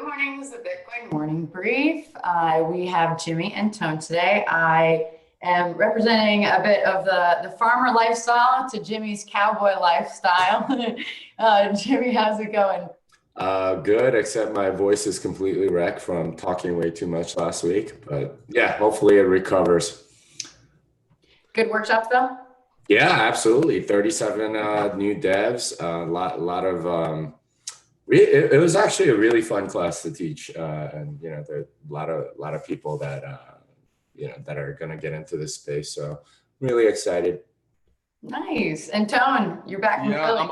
Good morning. This is the Bitcoin Morning Brief. We have Jimmy and Tone today. I am representing a bit of the farmer lifestyle to Jimmy's cowboy lifestyle. Jimmy, how's it going? Good, except my voice is completely wrecked from talking way too much last week. But yeah, hopefully it recovers. Good workshops though? Yeah, absolutely. 37 new devs, a lot of it was actually a really fun class to teach. And there are a lot of people that that are going to get into this space. So really excited. Nice. And Tone, you're back from Yeah, Philly.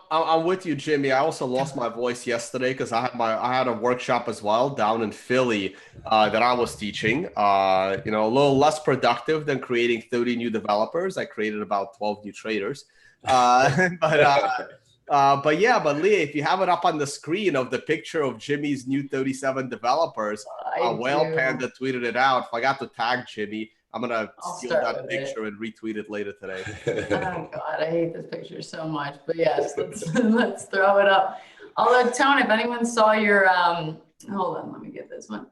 I'm with you, Jimmy. I also lost my voice yesterday because I had a workshop as well down in Philly that I was teaching. A little less productive than creating 30 new developers. I created about 12 new traders. But Leah, if you have it up on the screen of the picture of Jimmy's new 37 developers, I Whale do. Panda tweeted it out. Forgot to tag Jimmy. I'm gonna I'll steal start that with it. picture and retweet it later today. Oh God, I hate this picture so much. But yes, let's throw it up. Although Tone, if anyone saw your hold on, let me get this one.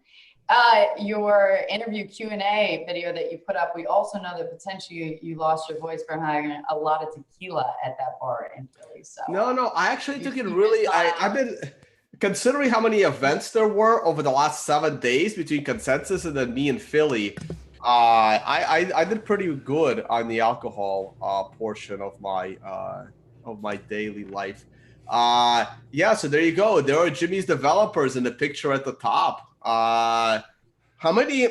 Your interview Q&A video that you put up, we also know that potentially you lost your voice from having a lot of tequila at that bar in Philly. So No, I actually took it really. I've been considering how many events there were over the last 7 days between Consensus and then me in Philly. I did pretty good on the alcohol portion of my daily life. Yeah, so there you go. There are Jimmy's developers in the picture at the top. How many?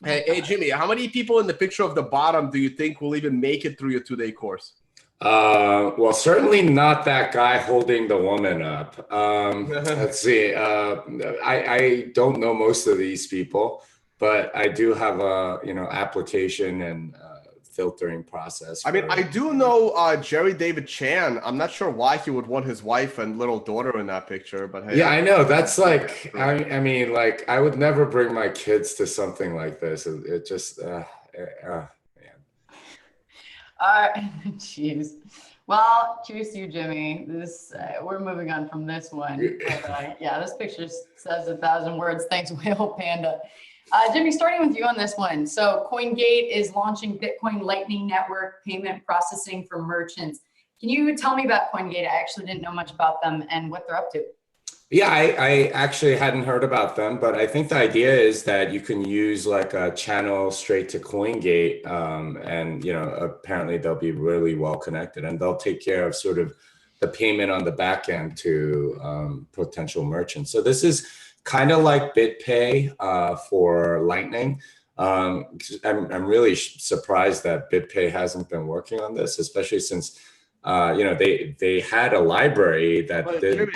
Hey Jimmy, how many people in the picture of the bottom do you think will even make it through your 2-day course? Well, certainly not that guy holding the woman up. Let's see. I don't know most of these people, but I do have a application and filtering process. I mean, I do know Jerry David Chan. I'm not sure why he would want his wife and little daughter in that picture, but hey. Yeah, I know. That's like, I mean, like, I would never bring my kids to something like this. It just, man. jeez. Well, cheers to you, Jimmy. This we're moving on from this one. But, yeah, this picture says 1,000 words. Thanks, Whale Panda. Jimmy, starting with you on this one. So CoinGate is launching Bitcoin Lightning Network payment processing for merchants. Can you tell me about CoinGate? I actually didn't know much about them and what they're up to. Yeah, I actually hadn't heard about them, but I think the idea is that you can use like a channel straight to CoinGate, and apparently they'll be really well connected, and they'll take care of sort of the payment on the back end to potential merchants. So this is kind of like BitPay for Lightning. I'm really surprised that BitPay hasn't been working on this, especially since they had a library that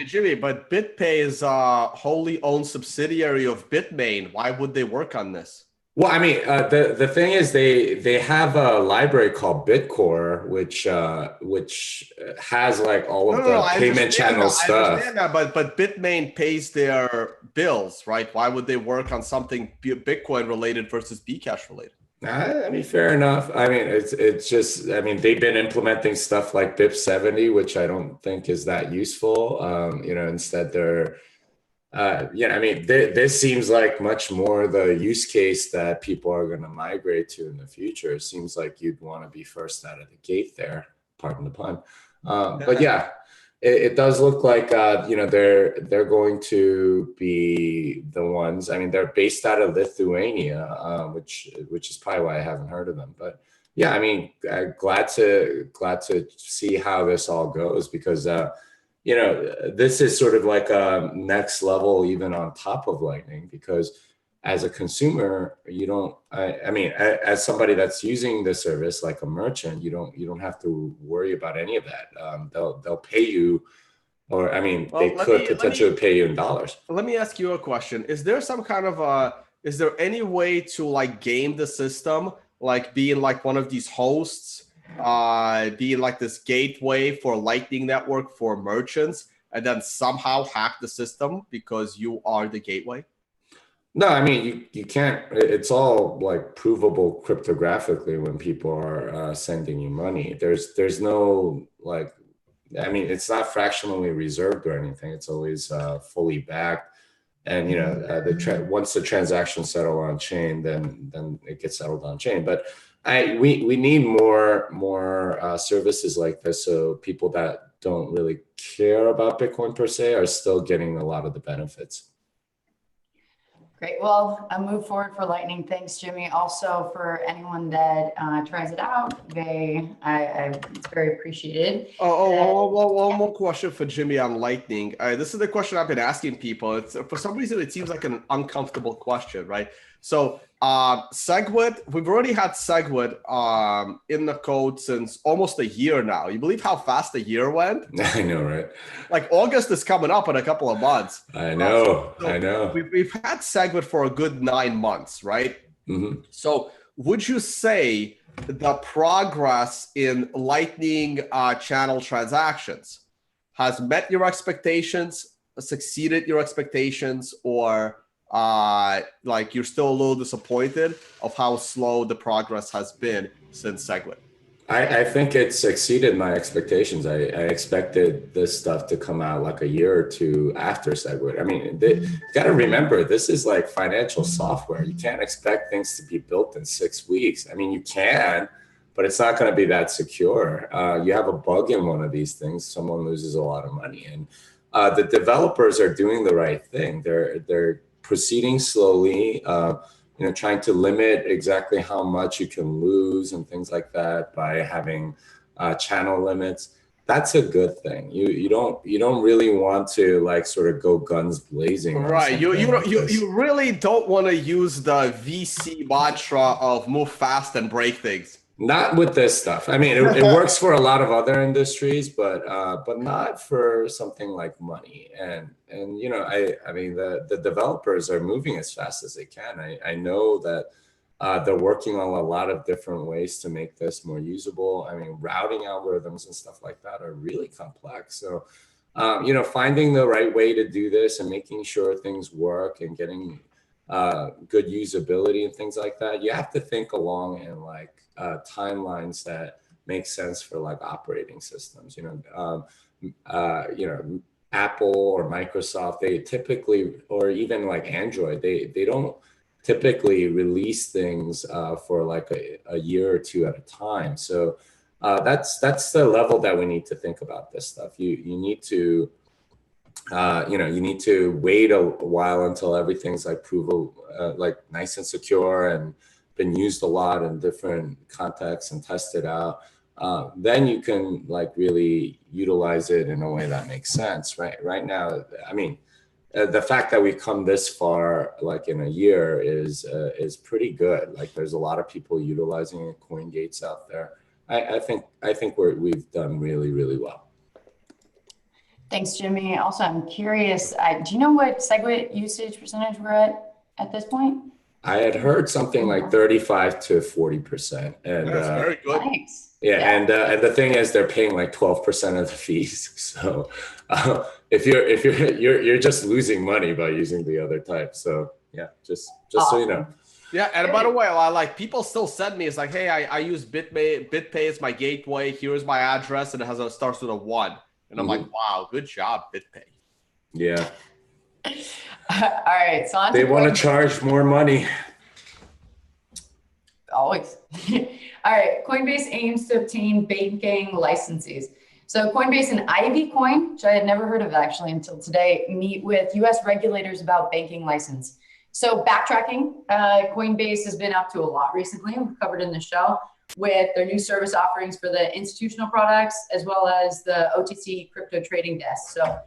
Jimmy, but BitPay is a wholly owned subsidiary of Bitmain. Why would they work on this? Well, I mean, the thing is they have a library called Bitcore, which has like all of the payment channel stuff. I understand that, but Bitmain pays their bills, right? Why would they work on something Bitcoin related versus Bcash related? I mean, fair enough. I mean, it's just, I mean, they've been implementing stuff like BIP70, which I don't think is that useful. Instead they're I mean, this seems like much more the use case that people are going to migrate to in the future. It seems like you'd want to be first out of the gate there, pardon the pun. But yeah, it does look like they're going to be the ones. I mean, they're based out of Lithuania, which is probably why I haven't heard of them. But yeah, I mean, glad to see how this all goes, because this is sort of like a next level, even on top of Lightning, because as a consumer, I mean, as somebody that's using the service, like a merchant, you don't have to worry about any of that. They'll pay you, or I mean, they could potentially pay you in dollars. Let me ask you a question. Is there some kind of is there any way to like game the system, like being like one of these hosts, being like this gateway for Lightning Network for merchants, and then somehow hack the system because you are the gateway? No, I mean, you can't. It's all like provable cryptographically when people are sending you money. There's no like, I mean, it's not fractionally reserved or anything. It's always fully backed. and once the transactions settle on chain, then it gets settled on chain. But we need more services like this, so people that don't really care about Bitcoin per se are still getting a lot of the benefits. Great. Well, I move forward for Lightning. Thanks, Jimmy. Also, for anyone that tries it out, it's very appreciated. One more question for Jimmy on Lightning. This is the question I've been asking people. It's for some reason it seems like an uncomfortable question, right? So SegWit, we've already had SegWit in the code since almost a year now. You believe how fast a year went? I know, right? Like August is coming up in a couple of months. I know. We've had SegWit for a good 9 months, right? Mm-hmm. So would you say the progress in Lightning channel transactions has met your expectations, succeeded your expectations, or like you're still a little disappointed of how slow the progress has been since SegWit? I think it's exceeded my expectations. I expected this stuff to come out like a year or two after SegWit. I mean, you got to remember, this is like financial software. You can't expect things to be built in 6 weeks. I mean, you can, but it's not going to be that secure. You have a bug in one of these things, someone loses a lot of money. And the developers are doing the right thing. They're proceeding slowly, trying to limit exactly how much you can lose and things like that by having channel limits. That's a good thing. You don't really want to like sort of go guns blazing. Right. You really don't want to use the VC mantra of move fast and break things. Not with this stuff. I mean, it works for a lot of other industries, but not for something like money. And I mean, the developers are moving as fast as they can. I know that they're working on a lot of different ways to make this more usable. I mean, routing algorithms and stuff like that are really complex. So, finding the right way to do this and making sure things work and getting good usability and things like that, you have to think along in like timelines that make sense for like operating systems. Apple or Microsoft, they typically, or even like Android, they don't typically release things for like a year or two at a time. So that's the level that we need to think about this stuff. You need to you need to wait a while until everything's like like nice and secure and been used a lot in different contexts and tested out. Then you can like really utilize it in a way that makes sense. Right now, I mean, the fact that we've come this far, like in a year, is pretty good. Like there's a lot of people utilizing CoinGates out there. I think we've done really, really well. Thanks, Jimmy. Also, I'm curious, do you know what SegWit usage percentage we're at this point? I had heard something like 35 to 40%. And that's very good. Nice. Yeah, and the thing is, they're paying like 12% of the fees. So if you're just losing money by using the other type. So yeah, just so you know. Yeah, and by the way, like people still send me, it's like, hey, I use BitPay as my gateway. Here's my address, and it starts with a 1. And I'm like, wow, good job, BitPay. Yeah. All right, so they want to charge more money. Always. All right, Coinbase aims to obtain banking licenses. So Coinbase and Ivy Coin, which I had never heard of actually until today, meet with US regulators about banking license. So backtracking, Coinbase has been up to a lot recently, we've covered in the show, with their new service offerings for the institutional products, as well as the OTC crypto trading desk. So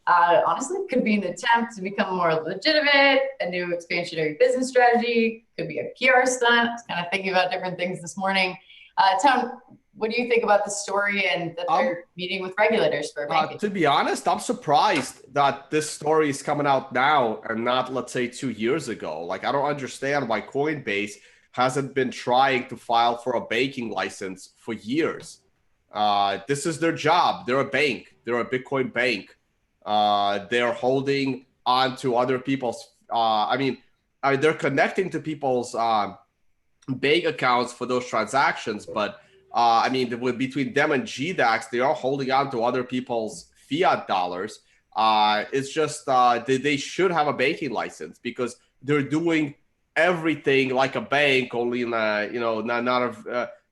honestly, it could be an attempt to become more legitimate, a new expansionary business strategy, could be a PR stunt. I was kind of thinking about different things this morning. Tom, what do you think about the story and that they're meeting with regulators for banking? To be honest, I'm surprised that this story is coming out now and not, let's say, 2 years ago. Like, I don't understand why Coinbase hasn't been trying to file for a banking license for years. This is their job. They're a bank. They're a Bitcoin bank. They're holding on to other people's, they're connecting to people's bank accounts for those transactions. But between them and GDAX, they are holding on to other people's fiat dollars. It's just they should have a banking license because they're doing everything like a bank, only in a,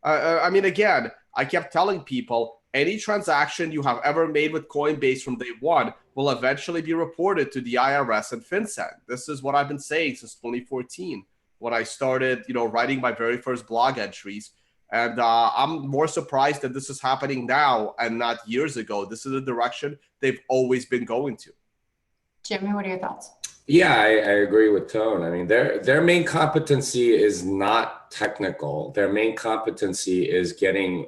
I mean, again, I kept telling people any transaction you have ever made with Coinbase from day one will eventually be reported to the IRS and FinCEN. This is what I've been saying since 2014 when I started, writing my very first blog entries. And I'm more surprised that this is happening now and not years ago. This is the direction they've always been going to. Jimmy, what are your thoughts? Yeah, I agree with Tone. I mean, their main competency is not technical. Their main competency is getting,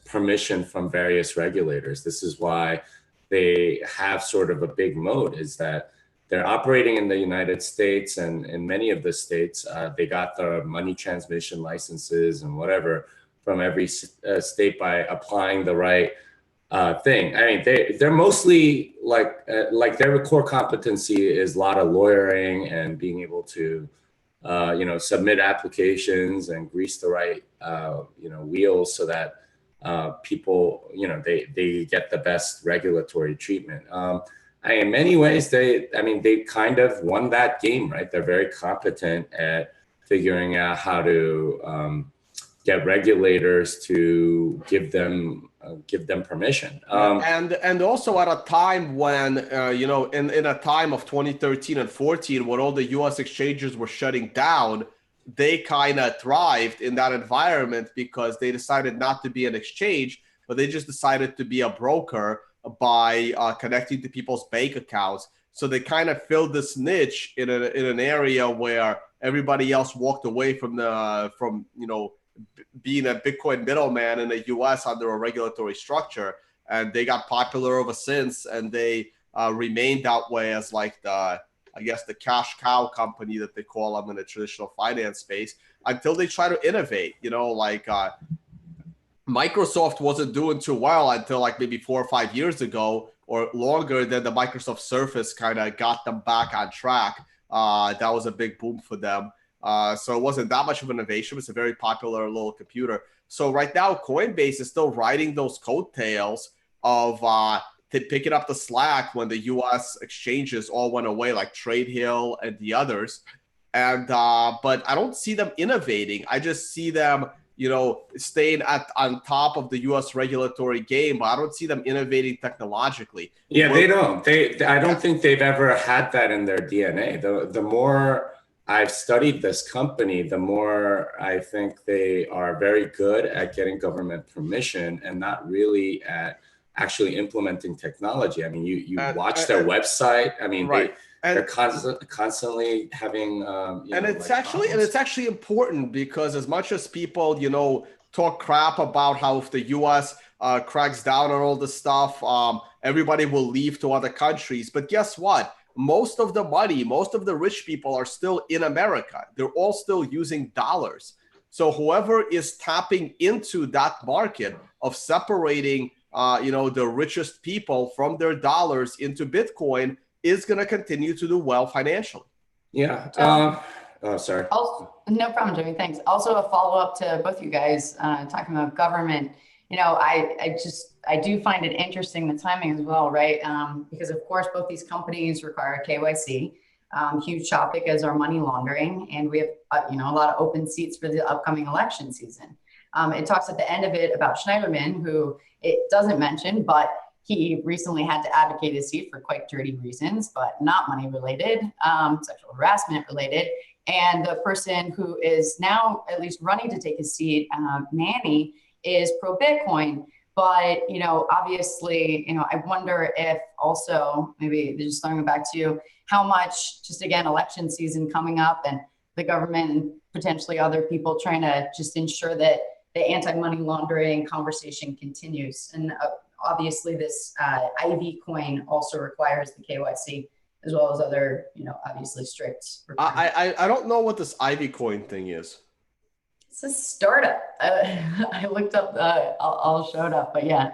permission from various regulators. This is why they have sort of a big moat, is that they're operating in the United States, and in many of the states, they got the money transmission licenses and whatever from every state by applying the right thing. I mean, they're mostly like their core competency is a lot of lawyering and being able to, submit applications and grease the right, wheels so that people, they get the best regulatory treatment. In many ways, they kind of won that game, right? They're very competent at figuring out how to get regulators to give them permission. And also at a time when, in a time of 2013 and 14, when all the U.S. exchanges were shutting down, they kind of thrived in that environment because they decided not to be an exchange, but they just decided to be a broker by connecting to people's bank accounts. So they kind of filled this niche in an area where everybody else walked away from being a Bitcoin middleman in the US under a regulatory structure. And they got popular ever since, and they remained that way as like the cash cow company that they call them in the traditional finance space until they try to innovate, Microsoft wasn't doing too well until like maybe 4 or 5 years ago or longer. Then the Microsoft Surface kind of got them back on track. That was a big boom for them. So it wasn't that much of an innovation. It's a very popular little computer. So right now, Coinbase is still riding those coattails of picking up the slack when the U.S. exchanges all went away, like TradeHill and the others. And but I don't see them innovating. I just see them, staying on top of the U.S. regulatory game, but I don't see them innovating technologically. Yeah, they don't. I don't think they've ever had that in their DNA. The more I've studied this company, the more I think they are very good at getting government permission and not really at actually implementing technology. I mean, you watch their website. I mean, right. They're constantly having, it's actually important because as much as people, talk crap about how if the U.S. Cracks down on all this stuff, everybody will leave to other countries. But guess what? Most of the money, most of the rich people are still in America. They're all still using dollars. So whoever is tapping into that market of separating, the richest people from their dollars into Bitcoin is going to continue to do well financially. Yeah. Sorry. Also, no problem, Jimmy. Thanks. Also, a follow-up to both you guys talking about government. I do find it interesting, the timing as well, right? Because of course, both these companies require KYC. Huge topic is our money laundering, and we have a lot of open seats for the upcoming election season. It talks at the end of it about Schneiderman, who it doesn't mention, but he recently had to advocate his seat for quite dirty reasons, but not money related, sexual harassment related. And the person who is now at least running to take his seat, Manny, is pro Bitcoin. But, obviously, I wonder if also maybe just throwing it back to you, how much, just again, election season coming up and the government and potentially other people trying to just ensure that the anti-money laundering conversation continues. And obviously this IV coin also requires the KYC as well as other, obviously strict. I don't know what this IV coin thing is. It's a startup. I looked up, I'll show it up, but yeah.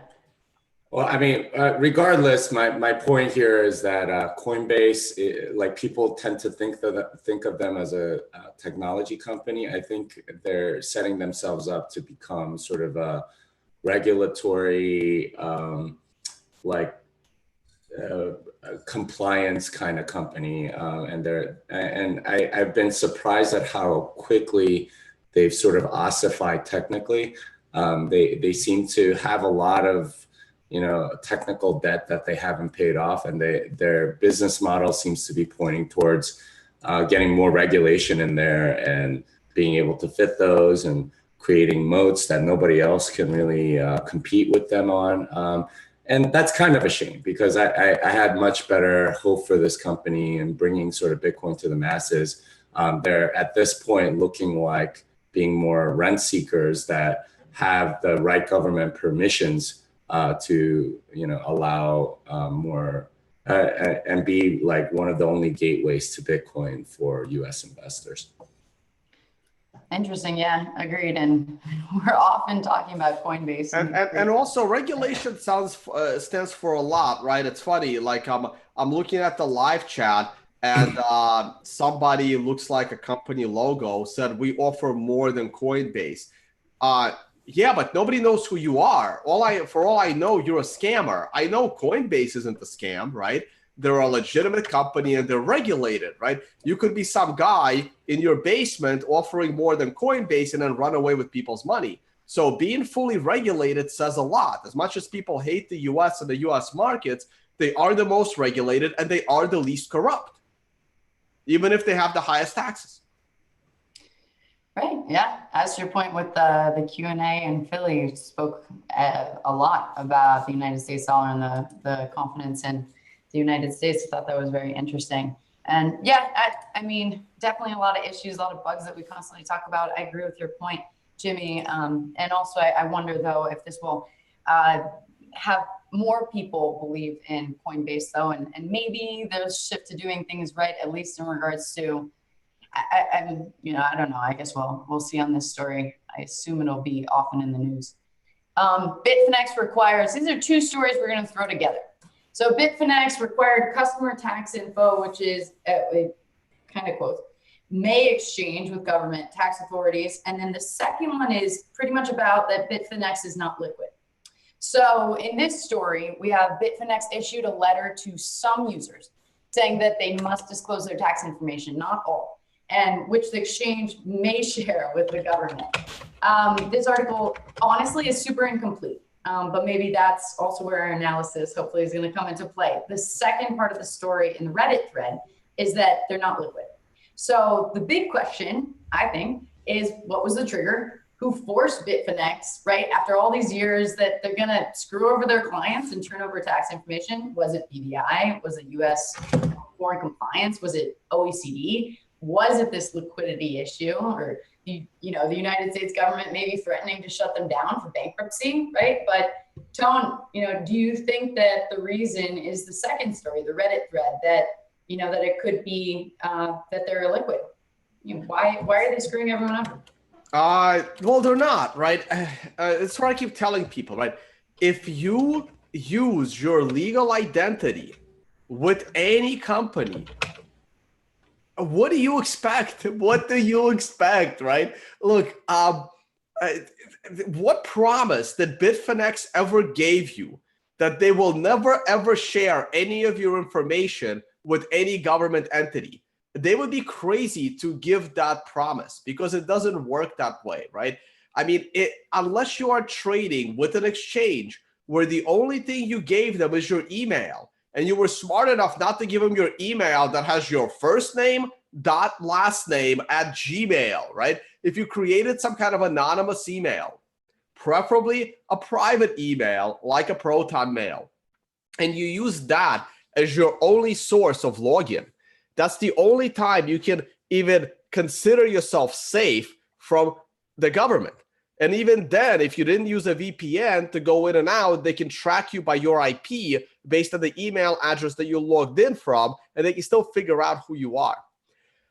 Well, I mean, regardless, my point here is that Coinbase, people tend to think of them as a technology company. I think they're setting themselves up to become sort of a regulatory, compliance kind of company, I've been surprised at how quickly they've sort of ossified technically. They seem to have a lot of technical debt that they haven't paid off, and their business model seems to be pointing towards getting more regulation in there and being able to fit those and creating moats that nobody else can really compete with them on. And that's kind of a shame, because I had much better hope for this company and bringing sort of Bitcoin to the masses. They're at this point looking like being more rent seekers that have the right government permissions to allow more and be like one of the only gateways to Bitcoin for U.S. investors. Interesting. Yeah, agreed. And we're often talking about Coinbase. And also regulation stands for a lot, right? It's funny. Like I'm looking at the live chat, and somebody looks like a company logo said we offer more than Coinbase. Yeah, but nobody knows who you are. For all I know, you're a scammer. I know Coinbase isn't a scam, right? They're a legitimate company and they're regulated, right? You could be some guy in your basement offering more than Coinbase and then run away with people's money. So being fully regulated says a lot. As much as people hate the US and the US markets, they are the most regulated and they are the least corrupt, even if they have the highest taxes. Right. Yeah. As to your point with the Q&A in Philly, you spoke a lot about the United States dollar and the confidence in the United States. I thought that was very interesting. And yeah, I mean, definitely a lot of issues, a lot of bugs that we constantly talk about. I agree with your point, Jimmy. And also, I wonder, though, if this will have more people believe in Coinbase, though, and maybe there's a shift to doing things right, at least in regards to, I don't know. I guess we'll see on this story. I assume it'll be often in the news. Bitfinex requires, these are two stories we're going to throw together. So Bitfinex required customer tax info, which is kind of quotes, may exchange with government tax authorities. And then the second one is pretty much about that Bitfinex is not liquid. So in this story, we have Bitfinex issued a letter to some users saying that they must disclose their tax information, not all, and which the exchange may share with the government. This article, honestly, is super incomplete, but maybe that's also where our analysis hopefully is going to come into play. The second part of the story in the Reddit thread is that they're not liquid. So the big question, I think, is what was the trigger? Who forced Bitfinex, right, after all these years that they're going to screw over their clients and turn over tax information? Was it BVI? Was it U.S. foreign compliance? Was it OECD? Was it this liquidity issue, or the United States government maybe threatening to shut them down for bankruptcy, right? But Tone, do you think that the reason is the second story, the Reddit thread, that that it could be that they're illiquid? Why are they screwing everyone over? Well, they're not, right? It's what I keep telling people, right? If you use your legal identity with any company, what do you expect? What do you expect, right? Look, what promise did Bitfinex ever gave you that they will never, ever share any of your information with any government entity? They would be crazy to give that promise because it doesn't work that way, right? I mean, unless you are trading with an exchange where the only thing you gave them is your email, and you were smart enough not to give them your email that has your first name dot last name at Gmail, right? If you created some kind of anonymous email, preferably a private email like a Proton mail, and you use that as your only source of login, that's the only time you can even consider yourself safe from the government. And even then, if you didn't use a VPN to go in and out, they can track you by your IP based on the email address that you logged in from, and they can still figure out who you are.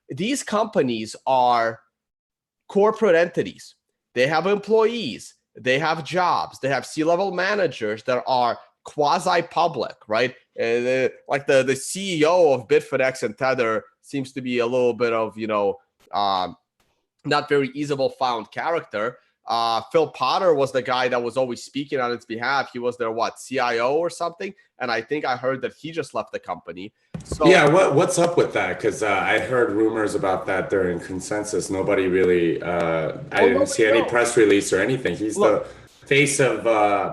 These companies are corporate entities. They have employees. They have jobs. They have C-level managers that are quasi-public, right? Like the CEO of Bitfinex and Tether seems to be a little bit of, not very easily found character. Phil Potter was the guy that was always speaking on its behalf. He was their CIO or something, and I think I heard that he just left the company. So yeah, what's up with that? Because I heard rumors about that during Consensus. Nobody really, I didn't see any press release or anything. He's the face of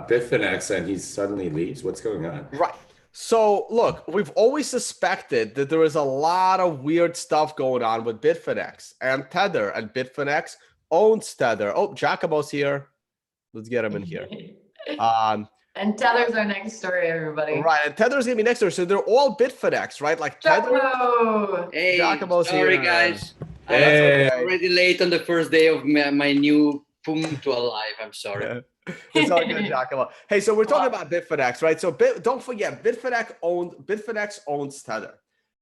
Bitfinex, and he suddenly leaves. What's going on? Right. So look, we've always suspected that there is a lot of weird stuff going on with Bitfinex and Tether, and Bitfinex owns Tether. Oh, Jacobo's here. Let's get him in here. And Tether's our next story, everybody. Right, and Tether's gonna be next door. So they're all Bitfinex, right? Like Tether. Hey, Jacobo's sorry here. guys. Hey. I'm already late on the first day of my new punctual life. I'm sorry. Yeah. It's all good, Giacomo. Hey, so we're talking about Bitfinex, right? So don't forget, Bitfinex owns Tether,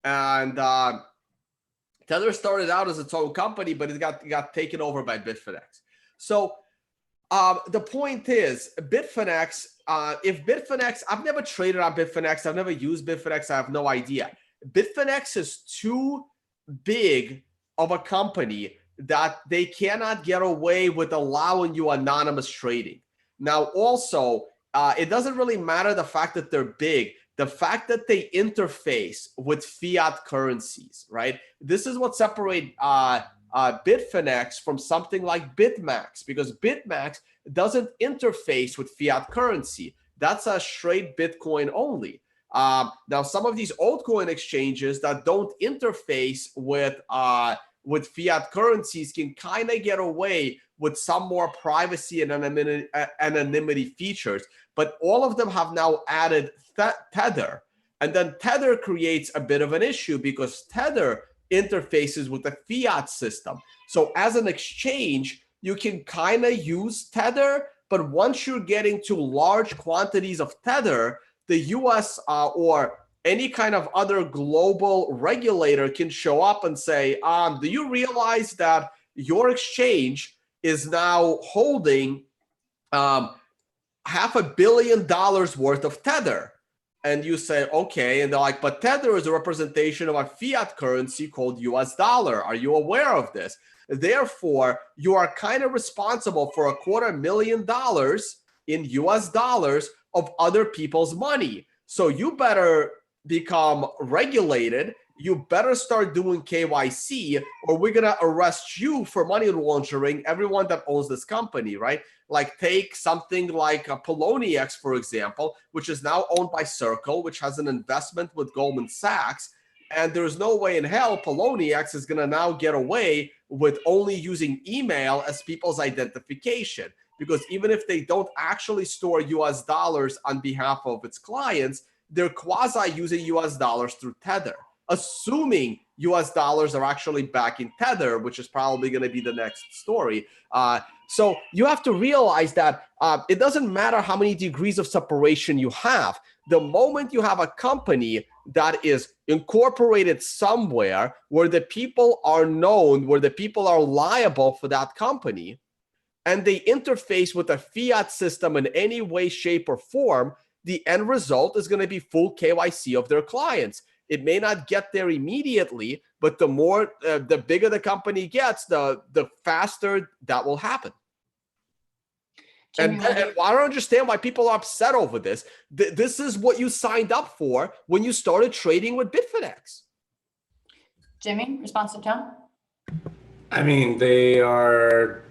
and Tether started out as its own company, but it got taken over by Bitfinex. So the point is, Bitfinex. If Bitfinex, I've never traded on Bitfinex. I've never used Bitfinex. I have no idea. Bitfinex is too big of a company that they cannot get away with allowing you anonymous trading. Now, also, it doesn't really matter the fact that they're big. The fact that they interface with fiat currencies, right? This is what separates Bitfinex from something like BitMax, because BitMax doesn't interface with fiat currency. That's a straight Bitcoin only. Now, some of these altcoin exchanges that don't interface with fiat currencies can kind of get away with some more privacy and anonymity features, but all of them have now added Tether. And then Tether creates a bit of an issue because Tether interfaces with the fiat system. So as an exchange, you can kind of use Tether, but once you're getting to large quantities of Tether, the US or any kind of other global regulator can show up and say, do you realize that your exchange is now holding $500 million worth of Tether? And you say, okay. And they're like, but Tether is a representation of a fiat currency called US dollar. Are you aware of this? Therefore, you are kind of responsible for $250,000 in US dollars of other people's money. So you better become regulated. You better start doing KYC, or we're going to arrest you for money laundering, everyone that owns this company, right? Like take something like a Poloniex, for example, which is now owned by Circle, which has an investment with Goldman Sachs. And there's no way in hell Poloniex is going to now get away with only using email as people's identification. Because even if they don't actually store US dollars on behalf of its clients, they're quasi using US dollars through Tether, assuming US dollars are actually backing Tether, which is probably going to be the next story. So you have to realize that it doesn't matter how many degrees of separation you have. The moment you have a company that is incorporated somewhere where the people are known, where the people are liable for that company, and they interface with a fiat system in any way, shape, or form, the end result is going to be full KYC of their clients. It may not get there immediately, but the bigger the company gets, the faster that will happen. And I don't understand why people are upset over this. This is what you signed up for when you started trading with Bitfinex. Jimmy, response to Tom? I mean, they are,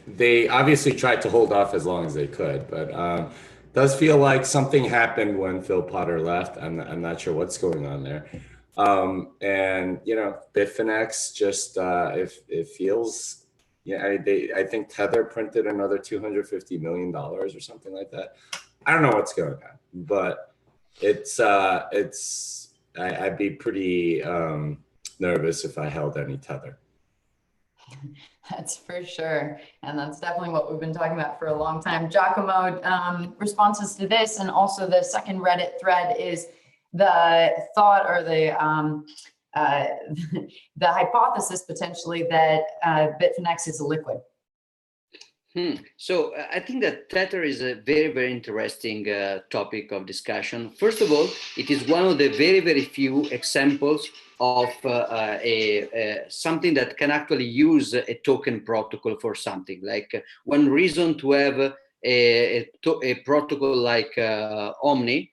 they obviously tried to hold off as long as they could, but does feel like something happened when Phil Potter left. I'm not sure what's going on there. And, Bitfinex just, it feels, I think Tether printed another $250 million or something like that. I don't know what's going on, but I'd be pretty nervous if I held any Tether. That's for sure. And that's definitely what we've been talking about for a long time. Giacomo, responses to this, and also the second Reddit thread is the thought or the hypothesis potentially that Bitfinex is liquid. So I think that Tether is a very, very interesting topic of discussion. First of all, it is one of the very, very few examples of something that can actually use a token protocol for something. Like one reason to have a protocol like Omni,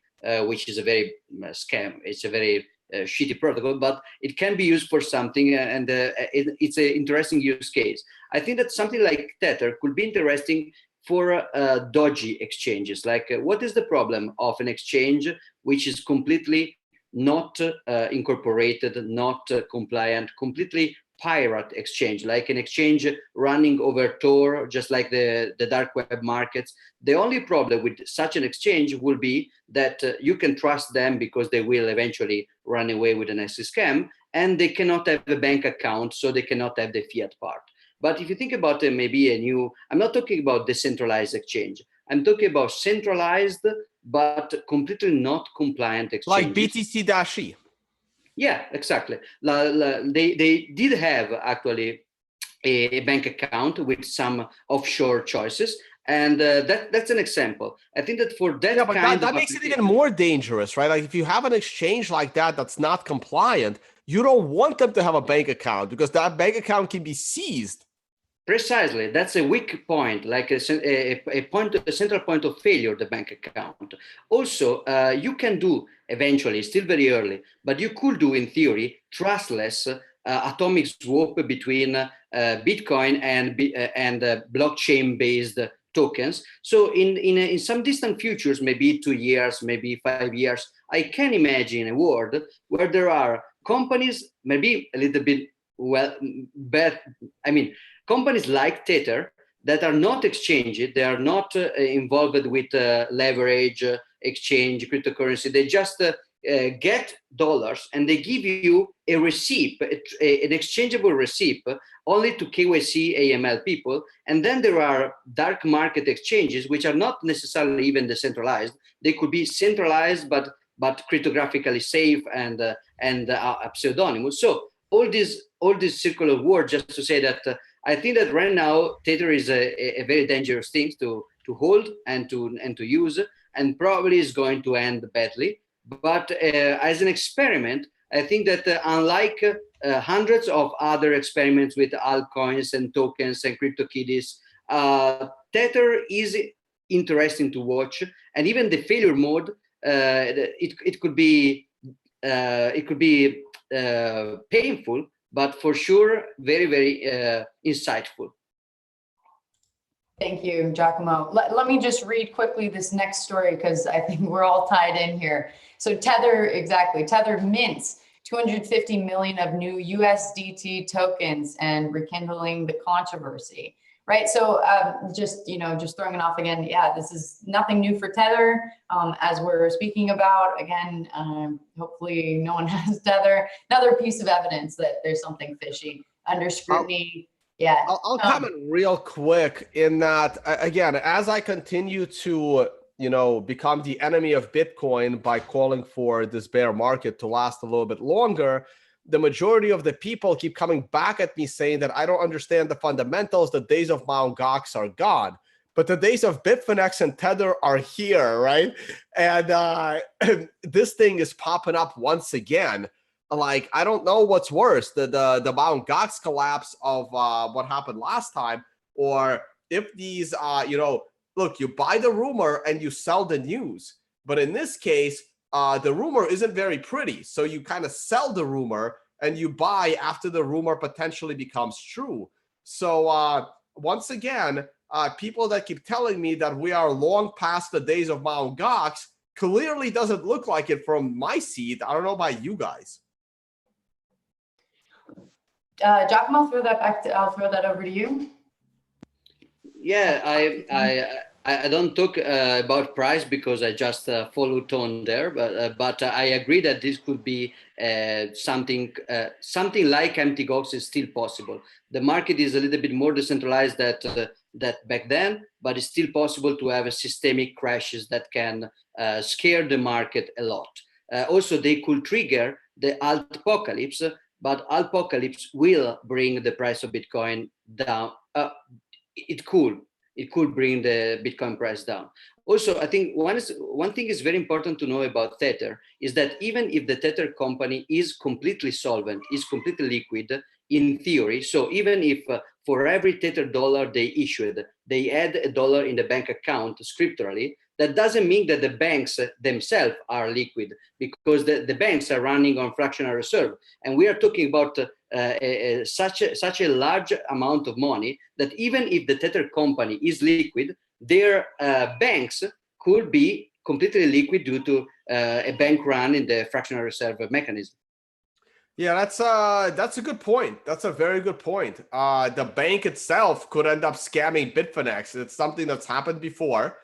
which is a very scam. It's a very shitty protocol, but it can be used for something, and it's an interesting use case. I think that something like Tether could be interesting for dodgy exchanges. Like, what is the problem of an exchange which is completely not incorporated, not compliant, completely pirate exchange, like an exchange running over Tor, just like the dark web markets? The only problem with such an exchange will be that you can trust them because they will eventually run away with an nasty scam, and they cannot have a bank account, so they cannot have the fiat part. But if you think about maybe a new, I'm not talking about decentralized exchange, I'm talking about centralized but completely not compliant exchanges. Like BTC-E. Yeah, exactly. They did have actually a bank account with some offshore choices, and that's an example. I think that for that but kind that of makes it even more dangerous, right? Like if you have an exchange like that that's not compliant, you don't want them to have a bank account because that bank account can be seized. Precisely, that's a weak point, like a central point of failure, the bank account. Also, you can do eventually, still very early, but you could do in theory trustless atomic swap between Bitcoin and blockchain-based tokens. So in some distant futures, maybe 2 years, maybe 5 years, I can imagine a world where there are companies, maybe a little bit companies like Tether that are not exchanged, they are not involved with leverage, exchange, cryptocurrency. They just get dollars and they give you a receipt, an exchangeable receipt, only to KYC AML people. And then there are dark market exchanges, which are not necessarily even decentralized. They could be centralized, but cryptographically safe and pseudonymous. So all these circular words, just to say that I think that right now Tether is a very dangerous thing to hold and to use, and probably is going to end badly. But as an experiment, I think that unlike hundreds of other experiments with altcoins and tokens and CryptoKitties, Tether is interesting to watch, and even the failure mode, it could be painful, but for sure very, very insightful. Thank you, Giacomo. Let me just read quickly this next story because I think we're all tied in here. So Tether mints 250 million of new USDT tokens and rekindling the controversy, right? So just throwing it off again. Yeah, this is nothing new for Tether. As we're speaking about, again, hopefully no one has Tether. Another piece of evidence that there's something fishy under scrutiny. Yeah. I'll comment real quick in that, again, as I continue to, become the enemy of Bitcoin by calling for this bear market to last a little bit longer, the majority of the people keep coming back at me saying that I don't understand the fundamentals. The days of Mt. Gox are gone, but the days of Bitfinex and Tether are here, right? And this thing is popping up once again. Like, I don't know what's worse, the Mt. Gox collapse of what happened last time, or if these, look, you buy the rumor and you sell the news. But in this case, the rumor isn't very pretty. So you kind of sell the rumor and you buy after the rumor potentially becomes true. So once again, people that keep telling me that we are long past the days of Mt. Gox clearly doesn't look like it from my seat. I don't know about you guys. Giacomo, I'll throw that over to you. Yeah, I don't talk about price because I just follow tone there, but I agree that this could be something like empty Gox is still possible. The market is a little bit more decentralized that back then, but it's still possible to have a systemic crashes that can scare the market a lot. Also, they could trigger the altpocalypse, but altpocalypse will bring the price of Bitcoin down. It could. it could bring the Bitcoin price down. Also, I think one thing is very important to know about Tether is that even if the Tether company is completely solvent, is completely liquid in theory, so even if for every Tether dollar they issued, they add a dollar in the bank account scripturally, that doesn't mean that the banks themselves are liquid, because the banks are running on fractional reserve. And we are talking about such a large amount of money that even if the Tether company is liquid, their banks could be completely liquid due to a bank run in the fractional reserve mechanism. Yeah, that's a good point. That's a very good point. The bank itself could end up scamming Bitfinex. It's something that's happened before.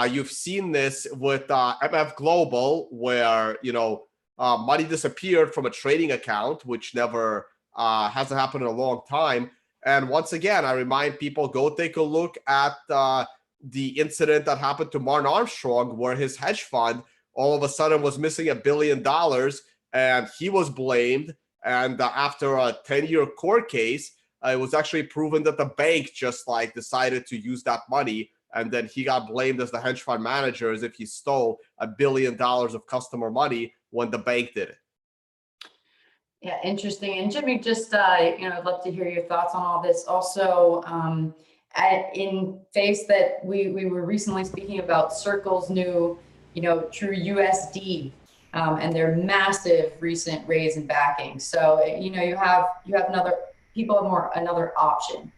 You've seen this with MF Global, where money disappeared from a trading account, which never hasn't happened in a long time. And once again, I remind people, go take a look at the incident that happened to Martin Armstrong, where his hedge fund all of a sudden was missing $1 billion, and he was blamed. And after a 10-year court case, it was actually proven that the bank just decided to use that money. And then he got blamed as the hedge fund manager, as if he stole $1 billion of customer money when the bank did it. Yeah, interesting. And Jimmy, just I'd love to hear your thoughts on all this. Also, in face that we were recently speaking about Circle's new, True USD, and their massive recent raise in backing. So you have another option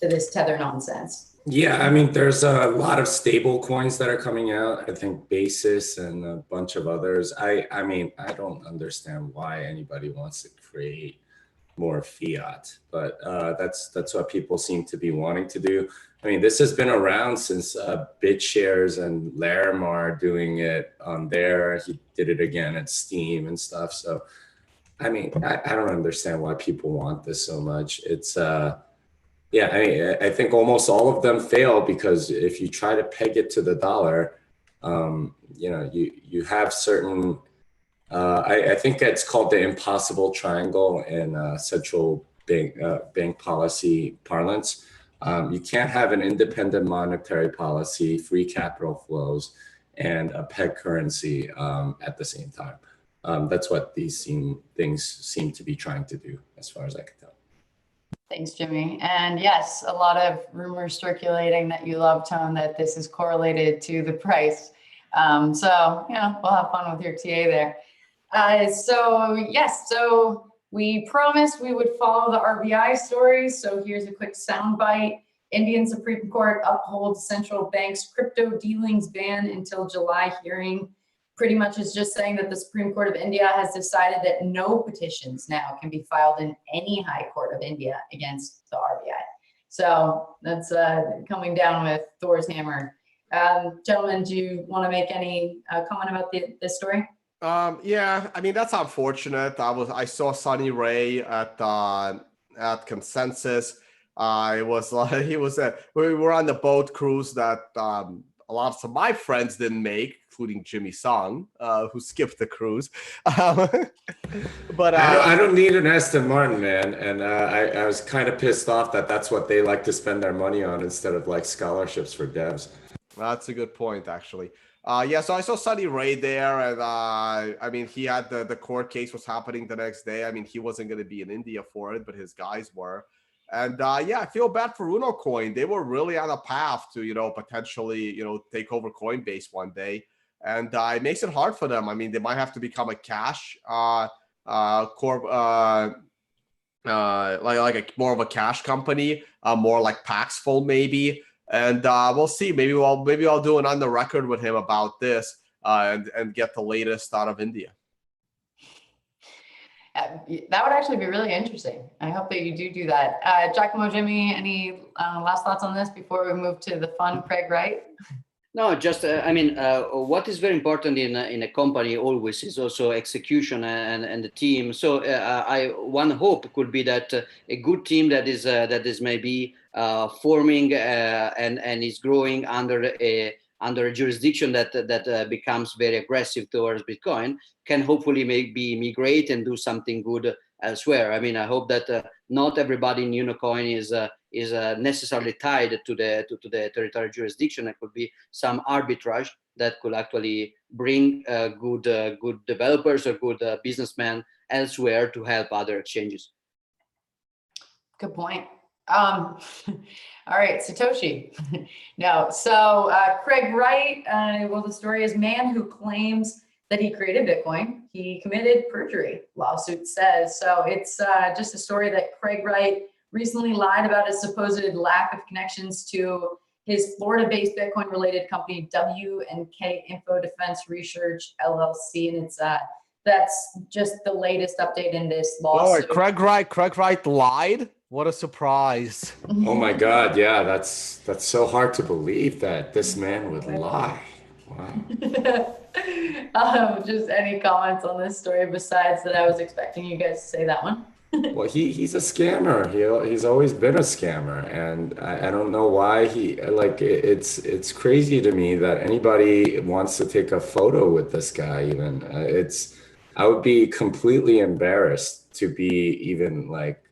to this Tether nonsense. Yeah, I mean, there's a lot of stable coins that are coming out. I think Basis and a bunch of others. I mean, I don't understand why anybody wants to create more fiat, but that's what people seem to be wanting to do. I mean, this has been around since BitShares and Laramar doing it on there. He did it again at Steam and stuff. So, I mean, I don't understand why people want this so much. It's yeah, I think almost all of them fail, because if you try to peg it to the dollar, you have certain, I think it's called the impossible triangle in central bank policy parlance. You can't have an independent monetary policy, free capital flows, and a peg currency at the same time. That's what these things seem to be trying to do, as far as I can tell. Thanks, Jimmy. And yes, a lot of rumors circulating that you love, Tone, that this is correlated to the price. So, we'll have fun with your TA there. So we promised we would follow the RBI story. So here's a quick soundbite. Indian Supreme Court upholds central bank's crypto dealings ban until July hearing. Pretty much is just saying that the Supreme Court of India has decided that no petitions now can be filed in any high court of India against the RBI. So that's coming down with Thor's hammer. Gentlemen, do you want to make any comment about this story? Yeah, I mean, that's unfortunate. I saw Sonny Ray at Consensus. We were on the boat cruise that a lot of my friends didn't make, including Jimmy Song, who skipped the cruise. But I don't need an Aston Martin, man. And I was kind of pissed off that that's what they like to spend their money on instead of scholarships for devs. That's a good point, actually. Yeah, so I saw Sonny Ray there, and I mean, he had the court case was happening the next day. I mean, he wasn't going to be in India for it, but his guys were. And yeah, I feel bad for Uno Coin. They were really on a path to, potentially, take over Coinbase one day. And it makes it hard for them. I mean, they might have to become a cash corp, more of a cash company, more like Paxful maybe. And we'll see. Maybe I'll do an on the record with him about this and get the latest out of India. That would actually be really interesting. I hope that you do that. Giacomo, Jimmy, any last thoughts on this before we move to the fun Craig Wright? No, just what is very important in a company always is also execution and the team. So one hope could be that a good team that is maybe forming and is growing under a jurisdiction that becomes very aggressive towards Bitcoin can hopefully maybe migrate and do something good elsewhere. I mean, I hope that not everybody in Unocoin is necessarily tied to the territorial jurisdiction. There could be some arbitrage that could actually bring good developers or good businessmen elsewhere to help other exchanges. Good point. All right, Satoshi. No, so Craig Wright, well, the story is man who claims that he created Bitcoin. He committed perjury, lawsuit says. So it's just a story that Craig Wright recently lied about his supposed lack of connections to his Florida-based Bitcoin-related company, W&K Info Defense Research LLC, and it's that's just the latest update in this lawsuit. Oh, Craig Wright lied. What a surprise! Oh my God, yeah, that's so hard to believe that this man would lie. Wow. Just any comments on this story besides that I was expecting you guys to say that one? Well, he's a scammer. He's always been a scammer, and I don't know why it's crazy to me that anybody wants to take a photo with this guy. Even I would be completely embarrassed to be even like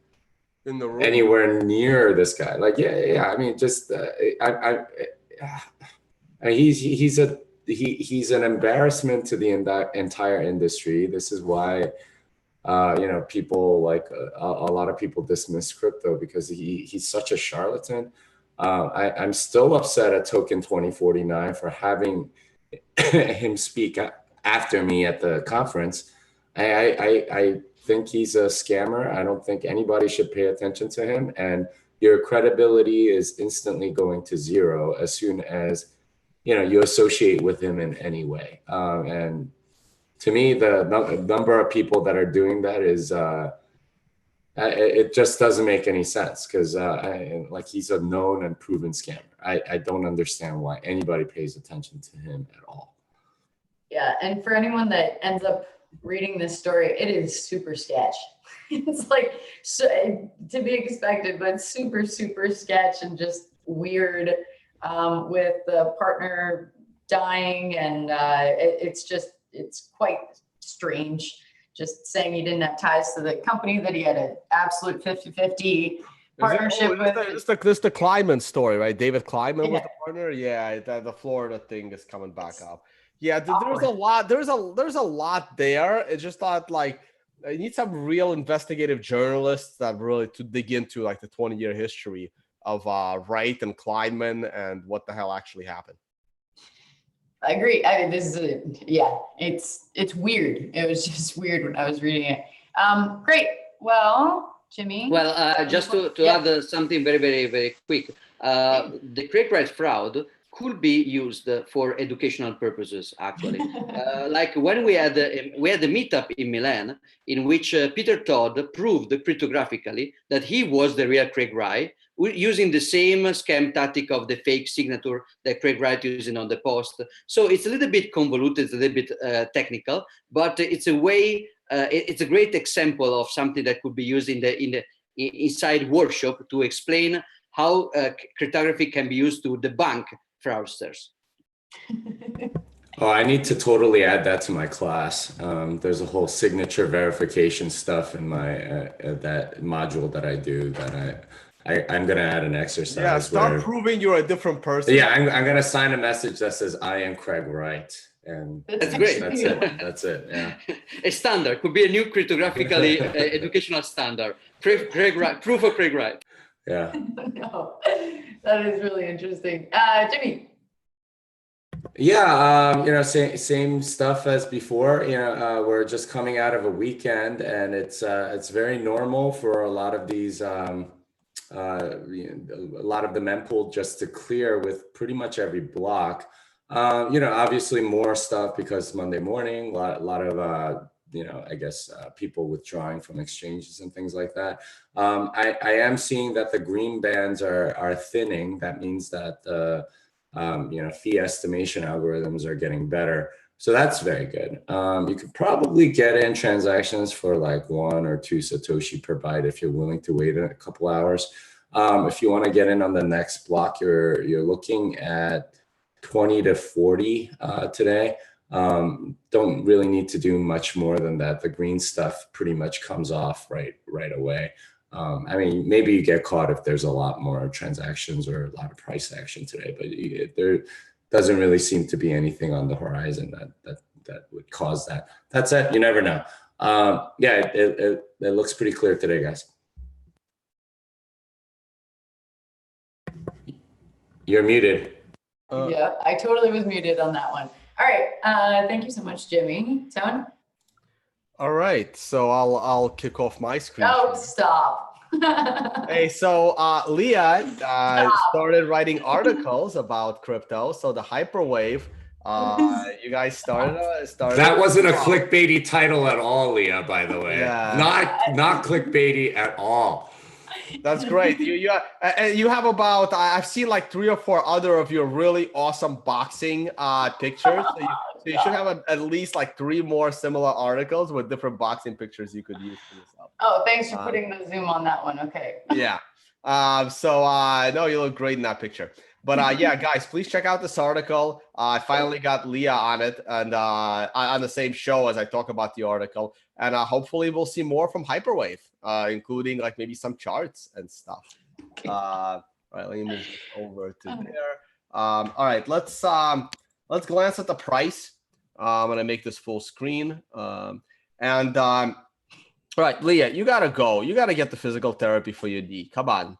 In the room. anywhere near this guy. Like, yeah. I mean, just he's an embarrassment to the entire industry. This is why. People like a lot of people dismiss crypto because he's such a charlatan. I'm still upset at Token 2049 for having him speak after me at the conference. I think he's a scammer. I don't think anybody should pay attention to him, and your credibility is instantly going to zero as soon as you associate with him in any way. And to me, the number of people that are doing that is it just doesn't make any sense because he's a known and proven scammer. I don't understand why anybody pays attention to him at all. Yeah, and for anyone that ends up reading this story, it is super sketch. It's like to be expected, but super sketch and just weird with the partner dying, and it's quite strange. Just saying he didn't have ties to the company, that he had an absolute 50-50 partnership with. This the Kleiman story, right? David Kleiman was the partner. Yeah, the Florida thing is coming back up. Yeah, there's a lot. There's a lot there. It's just not like I need some real investigative journalists that really to dig into like the 20-year history of Wright and Kleiman and what the hell actually happened. I agree. I mean, it's weird. It was just weird when I was reading it. Great. Well, Jimmy. Well, just to add something very, very, very quick. The Craig Wright fraud could be used for educational purposes, actually. Like when we had the meetup in Milan, in which Peter Todd proved cryptographically that he was the real Craig Wright, using the same scam tactic of the fake signature that Craig Wright using on the post. So it's a little bit convoluted, it's a little bit technical, but it's a way. It's a great example of something that could be used inside workshop to explain how cryptography can be used to debunk fraudsters. Oh, I need to totally add that to my class. There's a whole signature verification stuff in my that module that I do that I'm gonna add an exercise. Yeah, start proving you're a different person. Yeah, I'm gonna sign a message that says I am Craig Wright, and that's great. That's it. That's it. Yeah. A standard could be a new cryptographically educational standard. Proof of Craig Wright. Yeah. No, that is really interesting. Jimmy. Yeah, same stuff as before. We're just coming out of a weekend, and it's very normal for a lot of these. A lot of the mempool just to clear with pretty much every block. Obviously more stuff because Monday morning, a lot of people withdrawing from exchanges and things like that. I am seeing that the green bands are thinning. That means that the fee estimation algorithms are getting better. So that's very good. You could probably get in transactions for like 1 or 2 Satoshi per byte if you're willing to wait a couple hours. If you want to get in on the next block, you're looking at 20 to 40 today. Don't really need to do much more than that. The green stuff pretty much comes off right away. I mean, maybe you get caught if there's a lot more transactions or a lot of price action today, but there doesn't really seem to be anything on the horizon that would cause that. That said, you never know. Yeah, it looks pretty clear today, guys. You're muted. Yeah, I totally was muted on that one. All right, thank you so much, Jimmy. Tone? All right, so I'll kick off my screen. Oh, stop. Hey, so Leah started writing articles about crypto. So the hyperwave, you guys started. That wasn't a clickbaity title at all, Leah. By the way, yeah, not clickbaity at all. That's great. You have about I've seen like 3 or 4 other of your really awesome boxing pictures. So you should have at least like 3 more similar articles with different boxing pictures you could use for yourself. Oh, thanks for putting the zoom on that one. Okay. Yeah. No, you look great in that picture. But yeah, guys, please check out this article. I finally got Leah on it and on the same show as I talk about the article. And hopefully we'll see more from Hyperwave, including like maybe some charts and stuff. All right, let me move this over to there. All right, let's glance at the price. I'm gonna make this full screen. All right, Leah, you gotta go. You gotta get the physical therapy for your knee. Come on.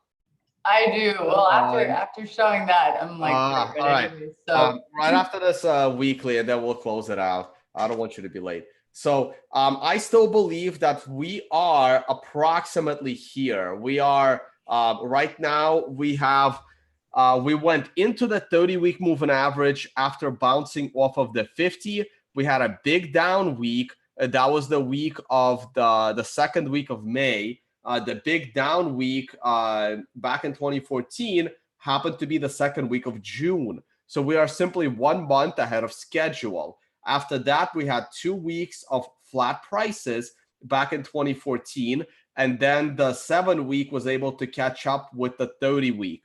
I do. Well, after showing that, I'm like, all right. So right after this weekly, and then we'll close it out. I don't want you to be late. So I still believe that we are approximately here. We are right now. We have we went into the 30-week moving average after bouncing off of the 50. We had a big down week. That was the week of the second week of May. The big down week back in 2014 happened to be the second week of June. So we are simply 1 month ahead of schedule. After that, we had 2 weeks of flat prices back in 2014. And then the 7 week was able to catch up with the 30 week.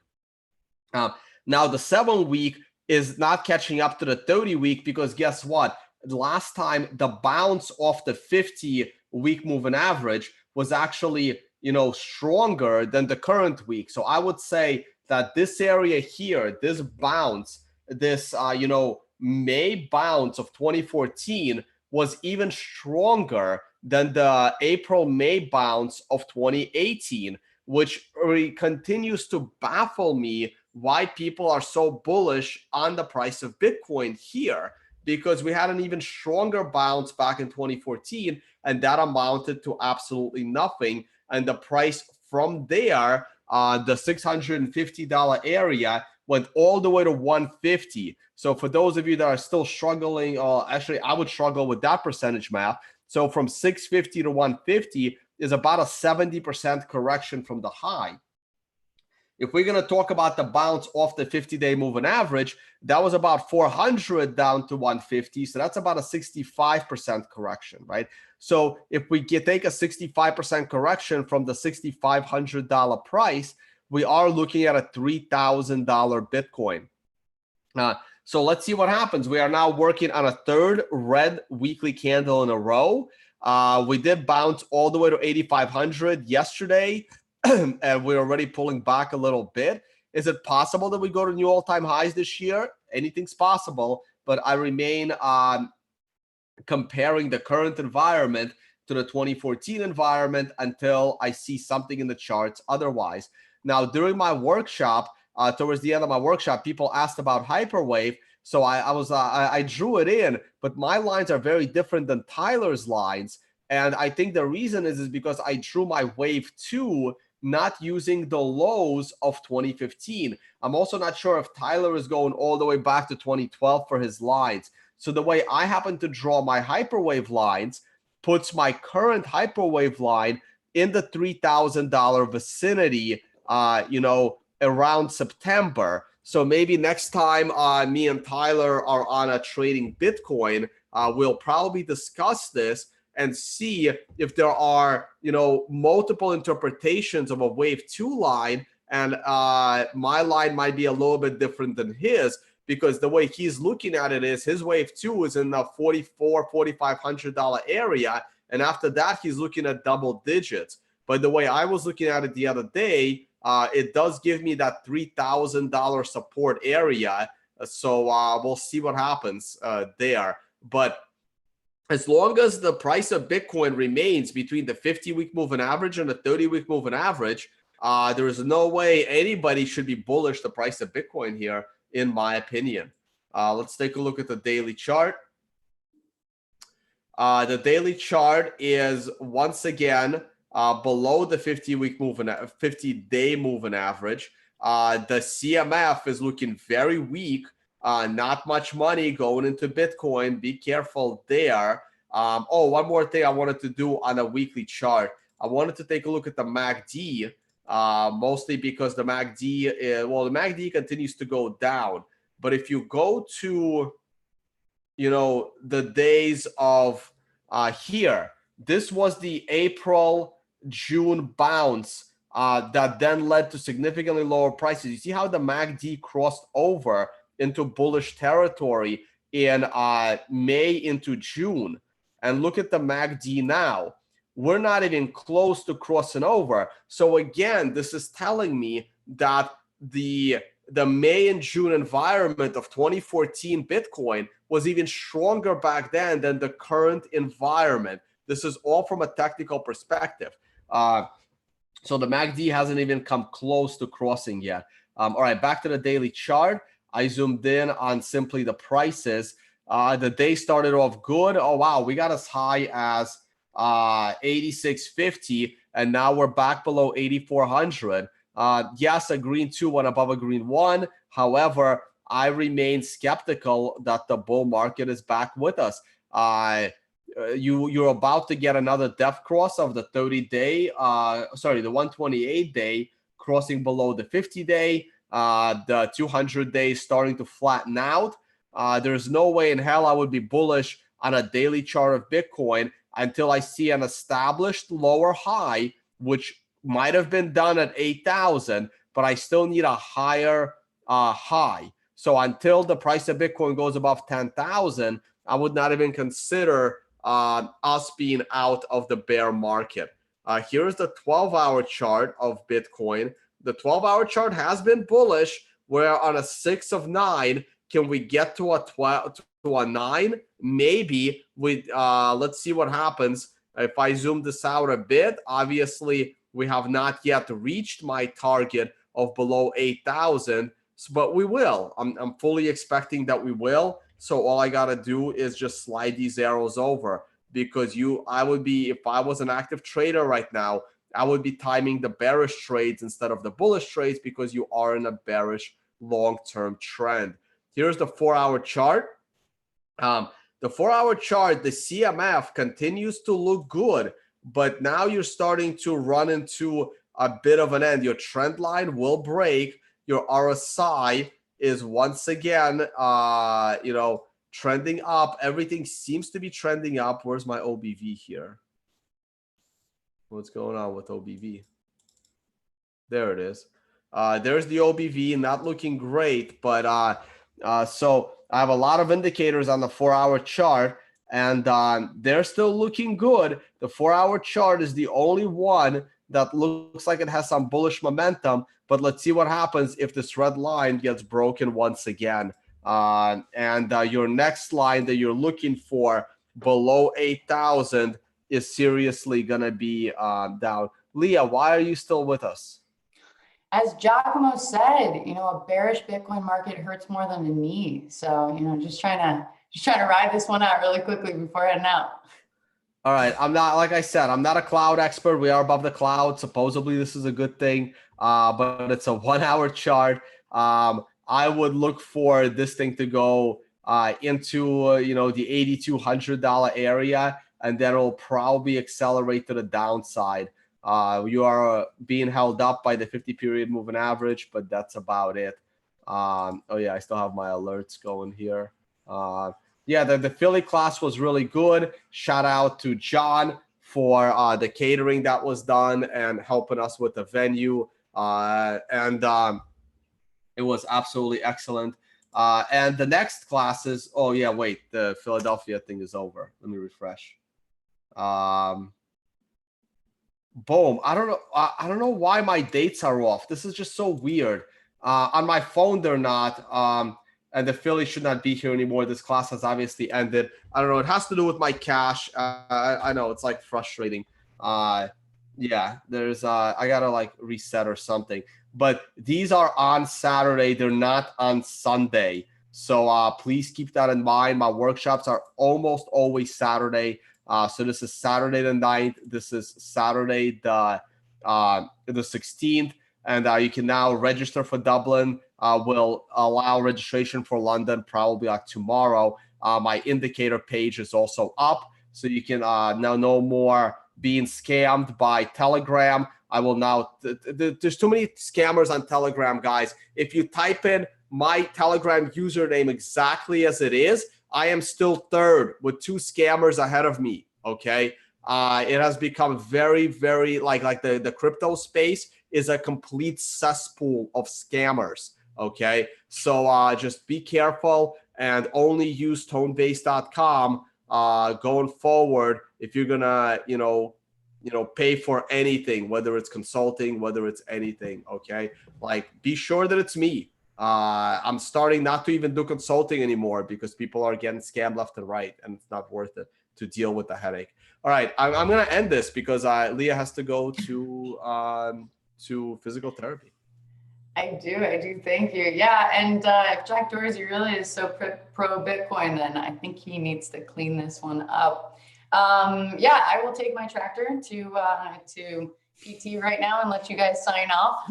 Now the 7 week is not catching up to the 30 week because guess what? Last time the bounce off the 50-week moving average was actually, stronger than the current week. So I would say that this area here, this bounce, this, May bounce of 2014 was even stronger than the April-May bounce of 2018, which continues to baffle me why people are so bullish on the price of Bitcoin here. Because we had an even stronger bounce back in 2014, and that amounted to absolutely nothing. And the price from there, the $650 area, went all the way to 150. So for those of you that are still struggling, actually, I would struggle with that percentage math. So from 650 to 150 is about a 70% correction from the high. If we're going to talk about the bounce off the 50-day moving average, that was about 400 down to 150. So that's about a 65% correction, right? So if we take a 65% correction from the $6,500 price, we are looking at a $3,000 Bitcoin. So let's see what happens. We are now working on a third red weekly candle in a row. We did bounce all the way to 8,500 yesterday. And we're already pulling back a little bit. Is it possible that we go to new all-time highs this year? Anything's possible, but I remain comparing the current environment to the 2014 environment until I see something in the charts otherwise. Now, during my workshop, towards the end of my workshop, people asked about Hyperwave. So I drew it in, but my lines are very different than Tyler's lines. And I think the reason is because I drew my wave 2 not using the lows of 2015. I'm also not sure if Tyler is going all the way back to 2012 for his lines. So the way I happen to draw my Hyperwave lines puts my current Hyperwave line in the $3,000 vicinity, around September. So maybe next time me and Tyler are on a trading Bitcoin, we'll probably discuss this and see if there are, multiple interpretations of a wave 2 line, and my line might be a little bit different than his, because the way he's looking at it is his wave 2 is in the $4,500 area, and after that he's looking at double digits. But the way I was looking at it the other day, it does give me that $3,000 support area. So we'll see what happens there. But as long as the price of Bitcoin remains between the 50-week moving average and the 30-week moving average, there is no way anybody should be bullish the price of Bitcoin here, in my opinion. Let's take a look at the daily chart. The daily chart is once again below the 50-day moving average. The CMF is looking very weak. Not much money going into Bitcoin. Be careful there. One more thing I wanted to do on a weekly chart. I wanted to take a look at the MACD, mostly because the MACD, the MACD continues to go down. But if you go to, the days of here, this was the April-June bounce that then led to significantly lower prices. You see how the MACD crossed over into bullish territory in May into June. And look at the MACD now. We're not even close to crossing over. So again, this is telling me that the May and June environment of 2014 Bitcoin was even stronger back then than the current environment. This is all from a technical perspective. So the MACD hasn't even come close to crossing yet. All right, back to the daily chart. I zoomed in on simply the prices. The day started off good. Oh, wow, we got as high as 86.50, and now we're back below 8,400. Yes, a green 2 went above a green 1. However, I remain skeptical that the bull market is back with us. You're about to get another depth cross of the 30-day, the 128-day crossing below the 50-day. The 200-day starting to flatten out. There's no way in hell I would be bullish on a daily chart of Bitcoin until I see an established lower high, which might have been done at 8,000, but I still need a higher high. So until the price of Bitcoin goes above 10,000, I would not even consider us being out of the bear market. Here's the 12-hour chart of Bitcoin. The 12-hour chart has been bullish. We're on a 6 of 9. Can we get to a 12 to a 9? Maybe. Let's see what happens. If I zoom this out a bit, obviously we have not yet reached my target of below 8,000, but we will. I'm fully expecting that we will. So all I gotta do is just slide these arrows over, because I would be, if I was an active trader right now, I would be timing the bearish trades instead of the bullish trades, because you are in a bearish long-term trend. Here's the 4-hour chart. The 4-hour chart, the CMF continues to look good, but now you're starting to run into a bit of an end. Your trend line will break. Your RSI is once again, trending up. Everything seems to be trending up. Where's my OBV here? What's going on with OBV? There it is. There's the OBV, not looking great, but so I have a lot of indicators on the 4-hour chart, and they're still looking good. The 4-hour chart is the only one that looks like it has some bullish momentum, but let's see what happens if this red line gets broken once again. And your next line that you're looking for below 8,000 is seriously going to be down. Leah, why are you still with us? As Giacomo said, a bearish Bitcoin market hurts more than a knee. So, just trying to ride this one out really quickly before heading out. All right. I'm not, like I said, I'm not a cloud expert. We are above the cloud. Supposedly this is a good thing, but it's a 1-hour chart. I would look for this thing to go into, the $8,200 area, and then it'll probably accelerate to the downside. You are being held up by the 50-period moving average, but that's about it. Oh yeah, I still have my alerts going here. Yeah, the Philly class was really good. Shout out to John for the catering that was done and helping us with the venue. And it was absolutely excellent. And the next classes, oh yeah, wait, the Philadelphia thing is over. Let me refresh. Boom. I don't know why my dates are off. This is just so weird. On my phone, they're not. And the Philly should not be here anymore. This class has obviously ended. I don't know. It has to do with my cache. I know it's like frustrating. Yeah, there's I gotta like reset or something. But these are on Saturday. They're not on Sunday. So please keep that in mind. My workshops are almost always Saturday. So this is Saturday the 9th. This is Saturday the 16th. And you can now register for Dublin. Will allow registration for London probably like tomorrow. My indicator page is also up. So you can now no more being scammed by Telegram. I will now, there's too many scammers on Telegram, guys. If you type in my Telegram username exactly as it is, I am still third with 2 scammers ahead of me, okay? It has become very, very, like the crypto space is a complete cesspool of scammers, okay? So just be careful and only use tonebase.com going forward if you're gonna, pay for anything, whether it's consulting, whether it's anything, okay? Like, be sure that it's me. I'm starting not to even do consulting anymore because people are getting scammed left and right, and it's not worth it to deal with the headache. All right, I'm going to end this because Leah has to go to physical therapy. I do. Thank you. Yeah, and if Jack Dorsey really is so pro Bitcoin, then I think he needs to clean this one up. Yeah, I will take my tractor to PT right now and let you guys sign off.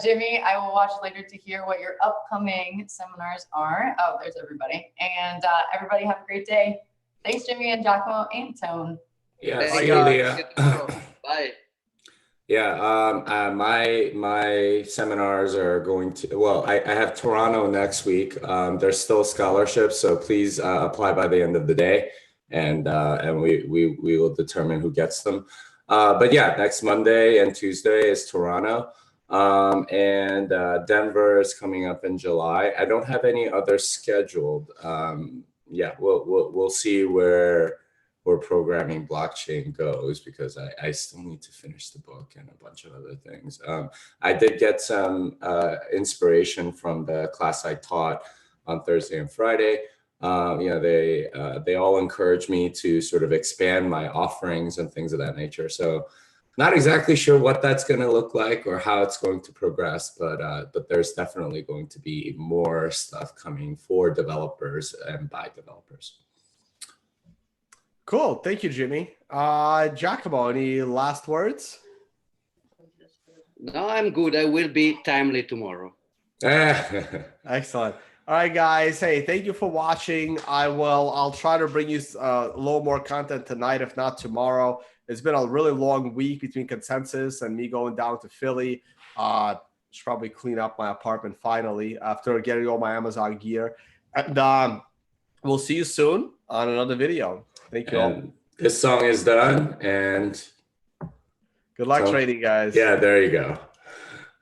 Jimmy, I will watch later to hear what your upcoming seminars are. Oh, there's everybody. And everybody have a great day. Thanks, Jimmy and Giacomo and Tone. Yeah, see you, Leah. Bye. Yeah, my seminars are going to, well, I have Toronto next week. There's still scholarships, so please apply by the end of the day, and we will determine who gets them. But yeah, next Monday and Tuesday is Toronto, and Denver is coming up in July. I don't have any others scheduled. Yeah, we'll see where programming blockchain goes, because I still need to finish the book and a bunch of other things. I did get some inspiration from the class I taught on Thursday and Friday. They all encourage me to sort of expand my offerings and things of that nature. So not exactly sure what that's going to look like or how it's going to progress, but there's definitely going to be more stuff coming for developers and by developers. Cool. Thank you, Jimmy. Giacomo, any last words? No, I'm good. I will be timely tomorrow. Excellent. All right, guys. Hey, thank you for watching. I'll try to bring you a little more content tonight, if not tomorrow. It's been a really long week between consensus and me going down to Philly. Should probably clean up my apartment finally after getting all my Amazon gear. And we'll see you soon on another video. Thank you all. This song is done, and good luck trading, guys. Yeah, there you go.